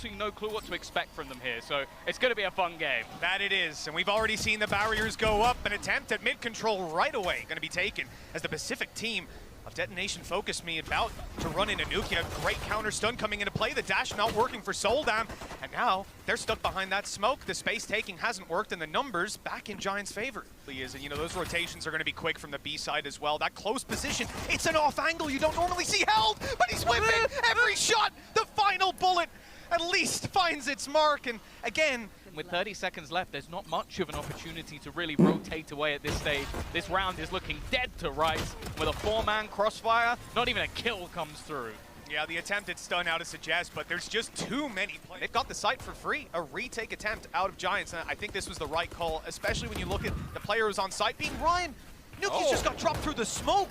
absolutely no clue what to expect from them here, so it's going to be a fun game. That it is, and we've already seen the barriers go up. An attempt at mid-control right away going to be taken as the Pacific team of DetonatioN FocusMe about to run into Nuki. A great counter stun coming into play. The dash not working for Soldam, and now they're stuck behind that smoke. The space taking hasn't worked, and the numbers back in Giants' favor. And you know, those rotations are going to be quick from the B side as well. That close position, it's an off angle you don't normally see held, but he's whipping every shot. The final bullet at least finds its mark, and again, with 30 seconds left, there's not much of an opportunity to really rotate away at this stage. This round is looking dead to rights. With a 4-man crossfire, not even a kill comes through. Yeah, the attempted stun out to suggest, but there's just too many players. They've got the site for free. A retake attempt out of Giants, and I think this was the right call, especially when you look at the player who's on site being Ryan. Nuki's just got dropped through the smoke.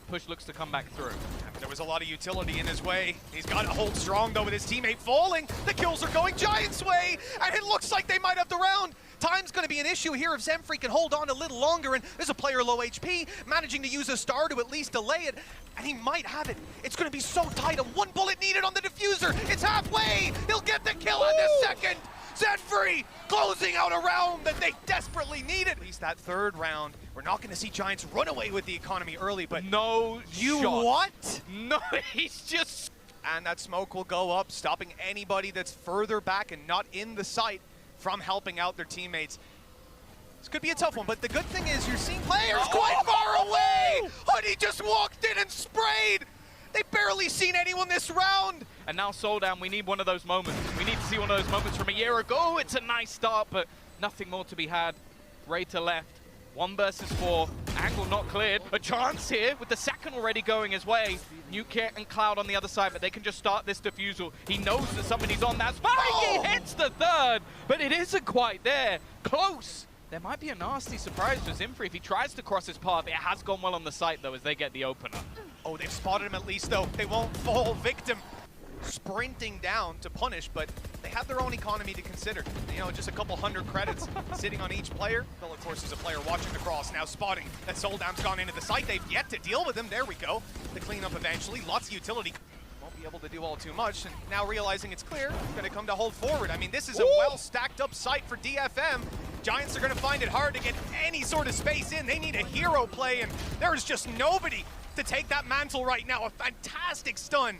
Push looks to come back through. There was a lot of utility in his way. He's got to hold strong, though, with his teammate falling. The kills are going Giants' way, and it looks like they might have the round. Time's going to be an issue here if Zemfree can hold on a little longer, and there's a player low HP, managing to use a star to at least delay it, and he might have it. It's going to be so tight. A 1 bullet needed on the diffuser. It's halfway. He'll get the kill on the second. Zemfree closing out a round that they desperately needed. At least that third round, we're not going to see Giants run away with the economy early, but no you shot. What? No, he's just... And that smoke will go up, stopping anybody that's further back and not in the site from helping out their teammates. This could be a tough one, but the good thing is you're seeing players quite far away. Hoodie just walked in and sprayed. They've barely seen anyone this round. And now Soldam, we need one of those moments. We need to see one of those moments from a year ago. It's a nice start, but nothing more to be had. Ray to left. 1 versus 4. Angle not cleared. A chance here with the second already going his way. Nuki and Cloud on the other side, but they can just start this defusal. He knows that somebody's on that spike. He hits the third, but it isn't quite there. Close. There might be a nasty surprise for Zemfree if he tries to cross his path. It has gone well on the site, though, as they get the opener. Oh, they've spotted him at least, though. They won't fall victim. Sprinting down to punish, but they have their own economy to consider. You know, just a couple 100 credits sitting on each player. Bill, of course, is a player watching the cross, now spotting that Soldam's gone into the site. They've yet to deal with him. There we go. The cleanup eventually. Lots of utility. Won't be able to do all too much, and now realizing it's clear, going to come to hold forward. I mean, this is a well-stacked up site for DFM. Giants are going to find it hard to get any sort of space in. They need a hero play, and there's just nobody to take that mantle right now. A fantastic stun.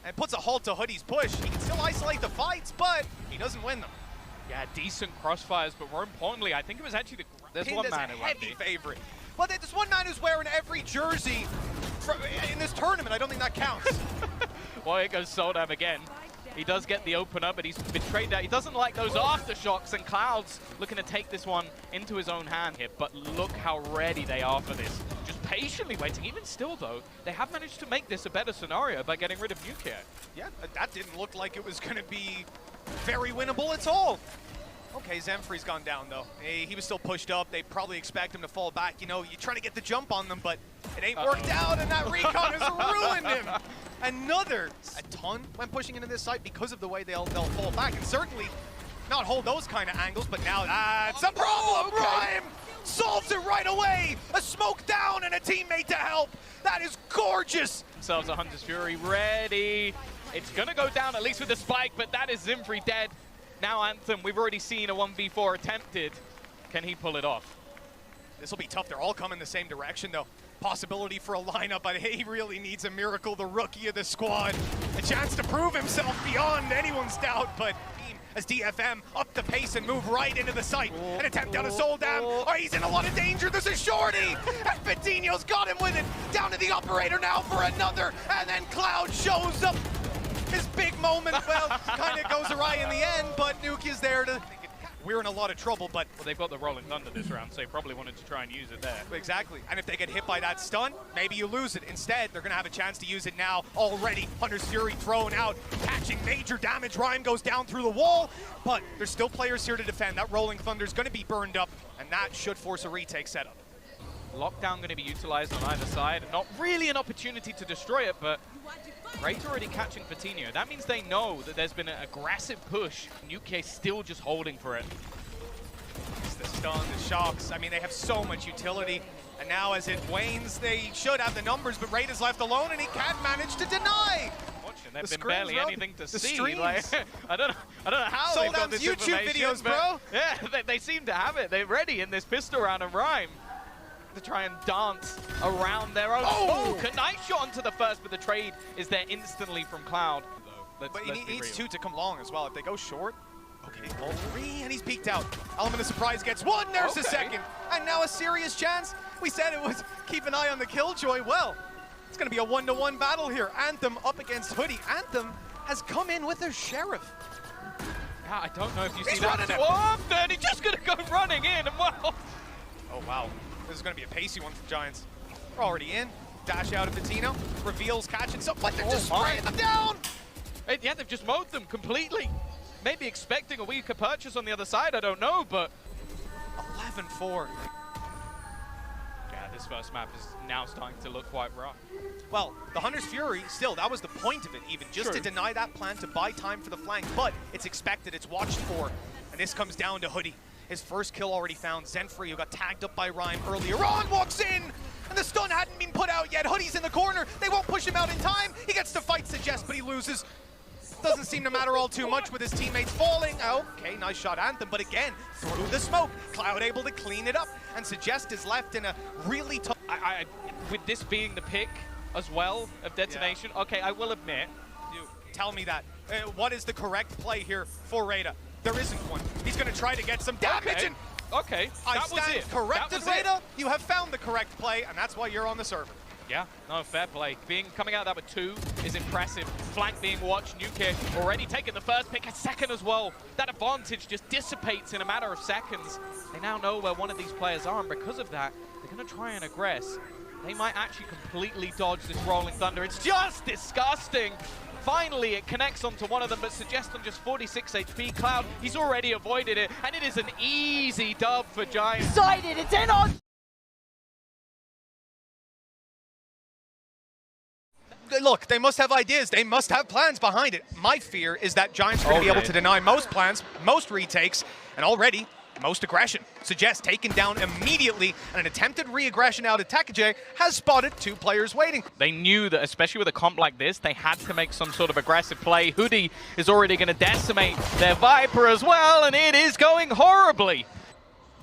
And puts a halt to Hoodie's push. He can still isolate the fights, but he doesn't win them. Yeah, decent crossfires, but more importantly, I think it was actually there's one man who heavy favorite. Well, there's one man who's wearing every jersey in this tournament. I don't think that counts. Well, here goes Soldam again. He does get the opener, but he's betrayed that. He doesn't like those aftershocks, and Cloud's looking to take this one into his own hand here. But look how ready they are for this. Just patiently waiting. Even still, though, they have managed to make this a better scenario by getting rid of Nuki. Yeah, that didn't look like it was going to be very winnable at all. Okay, Zemfree's gone down, though. He was still pushed up. They probably expect him to fall back. You know, you try to get the jump on them, but it ain't worked out, and that recon has ruined him. Another a ton when pushing into this site because of the way they'll fall back, and certainly not hold those kind of angles, but now that's a problem. Rhyme solves it right away. A smoke down and a teammate to help. That is gorgeous. Themselves a Hunter's Fury ready. It's gonna go down at least with the spike, but that is Zemfree dead. Now Anthem, we've already seen a 1v4 attempted. Can he pull it off? This will be tough. They're all coming the same direction, though. Possibility for a lineup, but he really needs a miracle, the rookie of the squad. A chance to prove himself beyond anyone's doubt, but as DFM up the pace and move right into the site. An attempt down to Soldam. Oh, he's in a lot of danger. There's a shorty. And Patino's got him with it. Down to the operator now for another. And then Cloud shows up. His big moment, well, kind of goes awry in the end, but Nuki is there to... We're in a lot of trouble, but... Well, they've got the Rolling Thunder this round, so they probably wanted to try and use it there. Exactly. And if they get hit by that stun, maybe you lose it. Instead, they're going to have a chance to use it now. Already, Hunter's Fury thrown out, catching major damage. Rhyme goes down through the wall, but there's still players here to defend. That Rolling Thunder is going to be burned up, and that should force a retake setup. Lockdown going to be utilized on either side. Not really an opportunity to destroy it, but Great already catching Patino. That means they know that there's been an aggressive push. Nuki still just holding for it. It's the stun, the shocks. I mean, they have so much utility. And now as it wanes, they should have the numbers, but Raid is left alone and he can't manage to deny. There's The been barely screens, bro. anything to The see. streams. Like, I don't know how they've got this YouTube information, videos, but bro. Yeah, they seem to have it. They're ready in this pistol round and Rhyme to try and dance around their own smoke. A nice shot onto the first, but the trade is there instantly from Cloud. But he needs two to come long as well. If they go short, okay, all three, and he's peeked out. Element of surprise gets one, there's a second. And now a serious chance. We said it was keep an eye on the Killjoy. Well, it's going to be a 1-to-1 battle here. Anthem up against Hoodie. Anthem has come in with their Sheriff. Yeah, I don't know if you see He's that. running it. Oh, and he's just going to go running in, and well. Oh, wow. This is going to be a pacey one for Giants. We're already in. Dash out of Patino. Reveals catching something, but they're just spraying them down. Yeah, they've just mowed them completely. Maybe expecting a weaker purchase on the other side, I don't know, but 11-4. yeah, this first map is now starting to look quite rough. Well, the Hunter's Fury, still, that was the point of it even, just to deny that plan to buy time for the flank, but it's expected, it's watched for, and this comes down to Hoodie. His first kill already found. Zenfree, who got tagged up by Rhyme earlier on, walks in, and the stun hadn't been put out yet. Hoodie's in the corner. They won't push him out in time. He gets to fight Suggest, but he loses. Doesn't seem to matter all too much with his teammates falling. Okay, nice shot, Anthem, but again, through the smoke. Cloud able to clean it up, and Suggest is left in a really tough... With this being the pick as well of Detonation, okay, I will admit. Tell me that. What is the correct play here for Rada? There isn't one. He's going to try to get some damage. And okay, that was it. Corrected, Rada. You have found the correct play, and that's why you're on the server. Yeah, no, fair play. Coming out of that with 2 is impressive. Flank being watched. Nuke already taking the first pick, a second as well. That advantage just dissipates in a matter of seconds. They now know where one of these players are, and because of that, they're going to try and aggress. They might actually completely dodge this Rolling Thunder. It's just disgusting. Finally, it connects onto one of them, but Suggest on just 46 HP. Cloud, he's already avoided it, and it is an easy dub for Giants. Excited, it's in on! Look, they must have ideas. They must have plans behind it. My fear is that Giants are going to be able to deny most plans, most retakes, and already most aggression. Suggest taken down immediately, and an attempted re-aggression out of Takajay has spotted 2 players waiting. They knew that, especially with a comp like this, they had to make some sort of aggressive play. Hoodie is already going to decimate their Viper as well, and it is going horribly.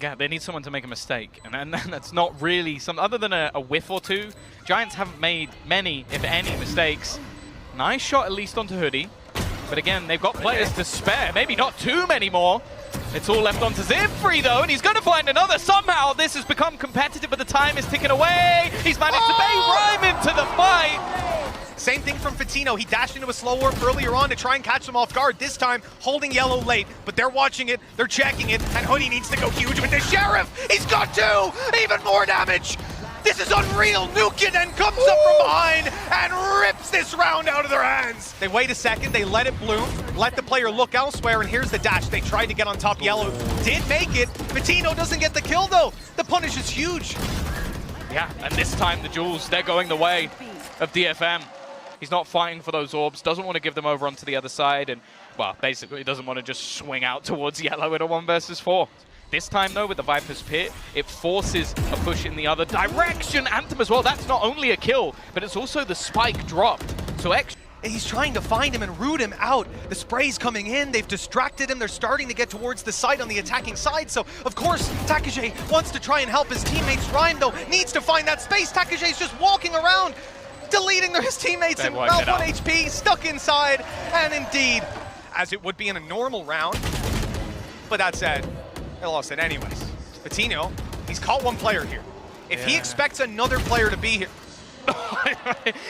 Yeah, they need someone to make a mistake, and that's not really some other than a whiff or 2. Giants haven't made many, if any, mistakes. Nice shot at least onto Hoodie, but again, they've got players to spare. Maybe not too many more. It's all left onto Zenfree though, and he's going to find another. Somehow this has become competitive, but the time is ticking away. He's managed to bait Rhyme into the fight. Same thing from Fatino. He dashed into a slow warp earlier on to try and catch them off guard. This time, holding yellow late, but they're watching it, they're checking it, and Hoodie needs to go huge with the Sheriff. He's got 2, even more damage. This is unreal. Nuke then comes up from behind and rips this round out of their hands. They wait a second, they let it bloom, let the player look elsewhere, and here's the dash. They tried to get on top yellow, did make it. Fatino doesn't get the kill though. The punish is huge. Yeah, and this time the Jules, they're going the way of DFM. He's not fighting for those orbs, doesn't want to give them over onto the other side, and, well, basically he doesn't want to just swing out towards yellow in a 1 versus 4. This time, though, with the Viper's Pit, it forces a push in the other direction. Anthem as well, that's not only a kill, but it's also the spike dropped. So he's trying to find him and root him out. The spray's coming in, they've distracted him, they're starting to get towards the site on the attacking side, so of course Takajay wants to try and help his teammates. Rhyme, though, needs to find that space. Takajay's just walking around, deleting his teammates, and well, 1 HP, stuck inside, and indeed, as it would be in a normal round, but that said, they lost it anyways. Patino, he's caught 1 player here. If he expects another player to be here,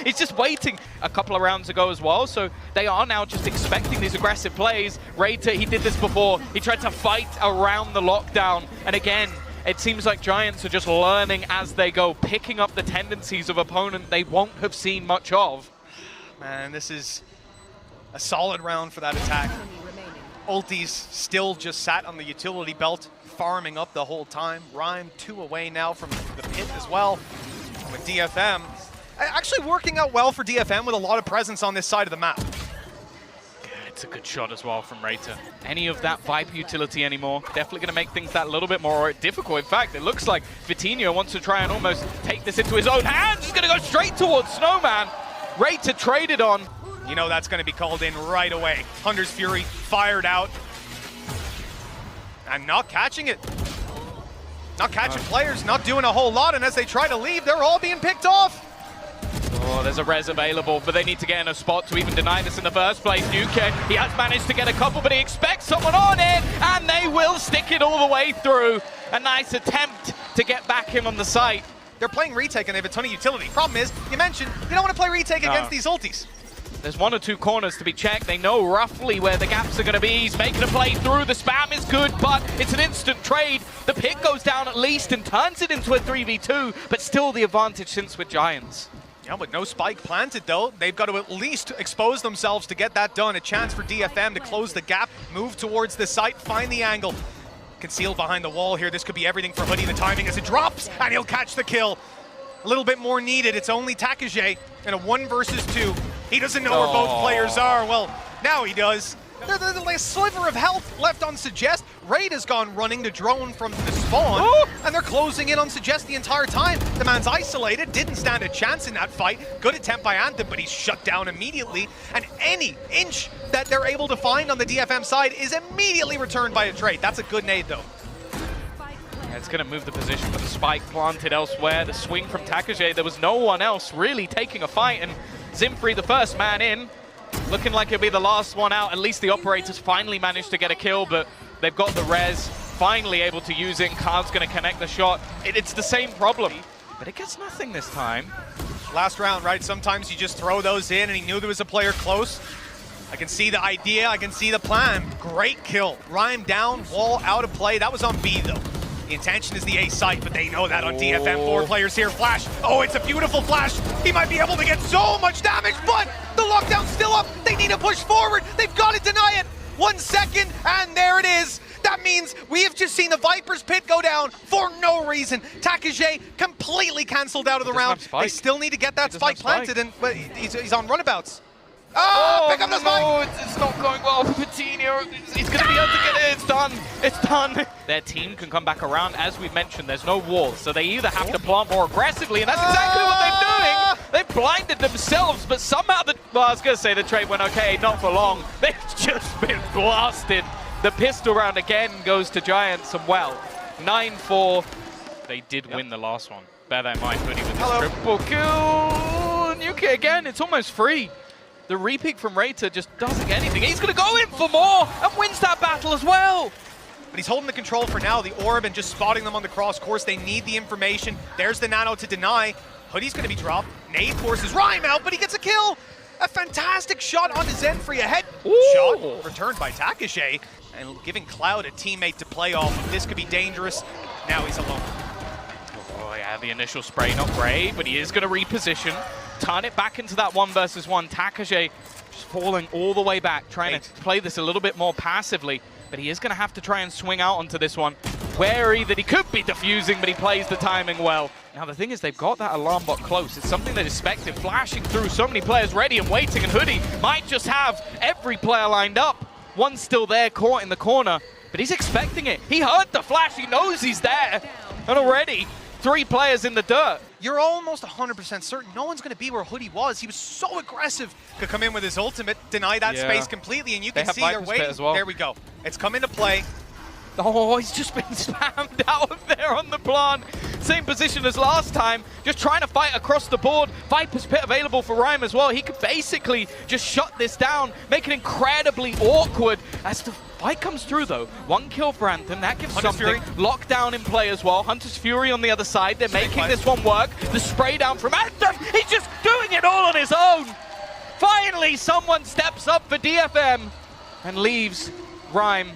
he's just waiting a couple of rounds ago as well, so they are now just expecting these aggressive plays. Rata, he did this before. He tried to fight around the lockdown, and again, it seems like Giants are just learning as they go, picking up the tendencies of opponent they won't have seen much of. Man, this is a solid round for that attack. Ulti's still just sat on the utility belt, farming up the whole time. Rhyme 2 away now from the pit as well. And with DFM, actually working out well for DFM with a lot of presence on this side of the map. It's a good shot as well from Rata. Any of that Viper utility anymore, definitely going to make things that little bit more difficult. In fact, it looks like Vitinho wants to try and almost take this into his own hands. He's going to go straight towards Snowman. Rata traded on. You know that's going to be called in right away. Hunter's Fury fired out. And not catching it. Not catching players, not doing a whole lot, and as they try to leave, they're all being picked off. Oh, there's a res available, but they need to get in a spot to even deny this in the first place. Nuke, he has managed to get a couple, but he expects someone on it, and they will stick it all the way through. A nice attempt to get back in on the site. They're playing retake, and they have a ton of utility. Problem is, you mentioned, you don't want to play retake against these ultis. There's 1 or 2 corners to be checked. They know roughly where the gaps are going to be. He's making a play through. The spam is good, but it's an instant trade. The pick goes down at least and turns it into a 3v2, but still the advantage since with Giants. Yeah, with no spike planted, though, they've got to at least expose themselves to get that done. A chance for DFM to close the gap, move towards the site, find the angle. Concealed behind the wall here. This could be everything for Hoodie. The timing as it drops, and he'll catch the kill. A little bit more needed. It's only Takage in a 1 versus 2. He doesn't know where both players are. Well, now he does. There's a sliver of health left on Suggest. Raid has gone running the drone from the spawn, and they're closing in on Suggest the entire time. The man's isolated, didn't stand a chance in that fight. Good attempt by Anthem, but he's shut down immediately. And any inch that they're able to find on the DFM side is immediately returned by a trade. That's a good nade, though. It's going to move the position for the spike planted elsewhere. The swing from Takage, there was no one else really taking a fight, and Zimfree, the first man in, looking like he'll be the last one out. At least the operators finally managed to get a kill, but they've got the res, finally able to use it. Carv's going to connect the shot. It's the same problem, but it gets nothing this time. Last round, right? Sometimes you just throw those in, and he knew there was a player close. I can see the idea, I can see the plan. Great kill. Rhyme down, wall out of play. That was on B, though. The intention is the A site, but they know that on DFM. 4 players here. Flash. Oh, it's a beautiful flash. He might be able to get so much damage, but the lockdown's still up. They need to push forward. They've got to deny it. 1 second, and there it is. That means we have just seen the Viper's pit go down for no reason. Takage completely canceled out of the round. They still need to get that spike planted, and he's on runabouts. Oh, pick up the spike! No, it's not going well for Patino. He's going to be able to get it. It's done. It's done. Their team can come back around. As we've mentioned, there's no walls, so they either have to plant more aggressively, and that's exactly what they're doing. They've blinded themselves, but somehow well, I was going to say the trade went okay, not for long. They've just been blasted. The pistol round again goes to Giants, and well, 9-4. They did win the last one. Bear that in mind, Hoodie, with this triple kill. Nuke again, it's almost free. The repeat from Rater just doesn't get anything. He's going to go in for more and wins that battle as well. But he's holding the control for now. The orb and just spotting them on the cross course. They need the information. There's the nano to deny. Hoodie's going to be dropped. Nade forces Rhyme out, but he gets a kill. A fantastic shot onto Zenfree. A head shot returned by Takage. And giving Cloud a teammate to play off. This could be dangerous. Now he's alone. Oh yeah, the initial spray not great, but he is going to reposition. Turn it back into that 1 versus 1. Takage just falling all the way back, trying to play this a little bit more passively. But he is going to have to try and swing out onto this one. Wary that he could be defusing, but he plays the timing well. Now the thing is, they've got that alarm bot close. It's something they expected, flashing through so many players ready and waiting, and Hoodie might just have every player lined up. One's still there, caught in the corner, but he's expecting it. He heard the flash, he knows he's there. And already, 3 players in the dirt. You're almost 100% certain no one's going to be where Hoodie was. He was so aggressive. Could come in with his ultimate, deny that space completely, and you can see they're waiting. As well. There we go. It's come into play. Oh, he's just been spammed out of there on the plant. Same position as last time, just trying to fight across the board. Viper's Pit available for Rhyme as well. He could basically just shut this down, make it incredibly awkward as the fight comes through though. 1 kill for Anthem, that gives Hunter's something. Lockdown in play as well. Hunter's Fury on the other side. They're making this one work. The spray down from Anthem, he's just doing it all on his own. Finally, someone steps up for DFM and leaves Rhyme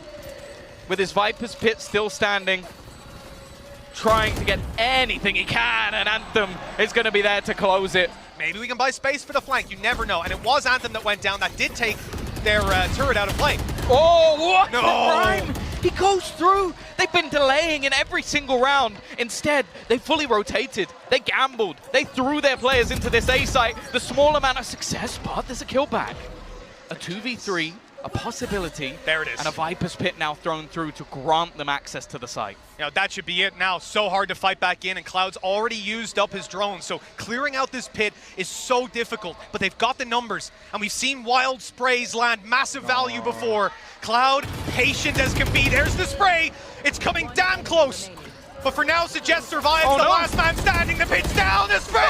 with his Viper's Pit still standing, trying to get anything he can, and Anthem is going to be there to close it. Maybe we can buy space for the flank, you never know. And it was Anthem that went down, that did take their turret out of play. Oh, what? No! Rhyme, he goes through. They've been delaying in every single round. Instead, they fully rotated. They gambled. They threw their players into this A site. The small amount of success, but there's a kill back. A 2v3 a possibility. There it is. And a Viper's Pit now thrown through to grant them access to the site. You know, that should be it now. So hard to fight back in, and Cloud's already used up his drone, so clearing out this pit is so difficult, but they've got the numbers, and we've seen wild sprays land massive value before. Cloud, patient as can be. There's the spray. It's coming damn close. But for now, Suggest survives. The last man standing. The pit's down. The spray.